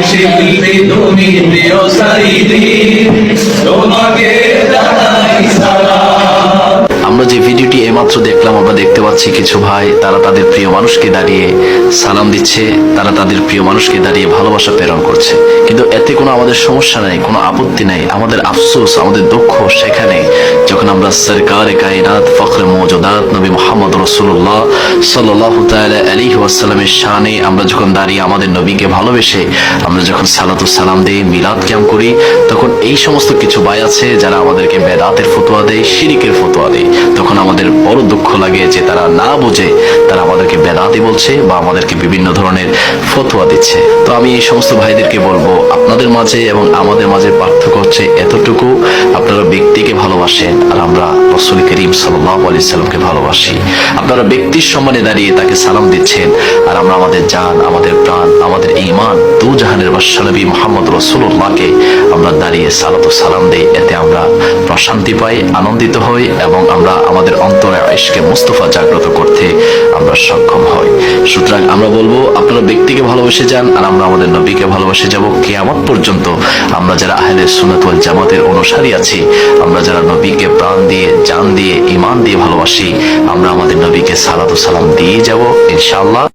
শিল্পী তুমি প্রিয় সাইদি, তোমাকে জানাই সালাম। আমরা যে ভিডিওটি এইমাত্র দেখলাম, আমরা দেখতে পাচ্ছি কিছু ভাই তারা তাদের প্রিয় মানুষকে দাঁড়িয়ে সালাম দিচ্ছে, তারা তাদের প্রিয় মানুষকে দাঁড়িয়ে ভালোবাসা প্রেরণ করছে। কিন্তু এতে কোনো আমাদের সমস্যা নাই, কোনো আপত্তি নাই। আমাদের আফসোস, আমাদের দুঃখ সেখানে যখন আমরা সরকারে কায়নাত ফখরে মওজুদাত নবী মুহাম্মদ রাসূলুল্লাহ সাল্লাল্লাহু তাআলা আলাইহি ওয়াসাল্লামের শানে আমরা যখন দাঁড়িয়ে আমাদের নবীকে ভালোবেসে আমরা যখন সালাতু সালাম দিই, মিলাদ কিয়াম করি, তখন এই সমস্ত কিছু ভাই আছে যারা আমাদেরকে বেদাতের ফতোয়া দেয়, শিরিকের ফতোয়া দেয়। তখন আমাদের বড় দুঃখ লাগে যে তারা না বুঝে তারা আমাদেরকে বেদাতি বলছে বা আমাদেরকে বিভিন্ন ধরনের ফতোয়া দিচ্ছে। তো আমি এই সমস্ত ভাইদেরকে বলবো, আপনাদের মাঝে এবং আমাদের মাঝে পার্থক্য হচ্ছে এতটুকু, আপনারা ব্যক্তিকে ভালোবাসেন আর আমরা রাসূল করিম সাল্লাল্লাহু আলাইহি সাল্লামকে ভালোবাসি। আপনারা ব্যক্তির সম্মানে দাঁড়িয়ে তাকে সালাম দিচ্ছেন, আর আমরা আমাদের জান, আমাদের প্রাণ, আমাদের ঈমান, দু জাহানের বাদশা নবী মুহাম্মদ রাসূলুল্লাহকে আমরা দাঁড়িয়ে সালাতু সালাম দেই। এতে আমরা প্রশান্তি পাই, আনন্দিত হই এবং আমরা আমাদের অন্তরে ইশকে মুস্তাফা জাগ্রত করতে আমরা সক্ষম হই। সুতরাং আমরা বলবো, আপনারা ব্যক্তিকে ভালোবেসে যান আর আমরা আমাদের নবীকে ভালোবেসে যাব কিয়ামত পর্যন্ত। আমরা যারা আহলে সুন্নাত ওয়াল জামাতের অনুসারী আছি, আমরা যারা নবীকে প্রাণ দিয়ে, জান দিয়ে, ঈমান দিয়ে ভালোবাসি, আমরা আমাদের নবীকে সালাতু সালাম দিয়ে যাব ইনশাআল্লাহ।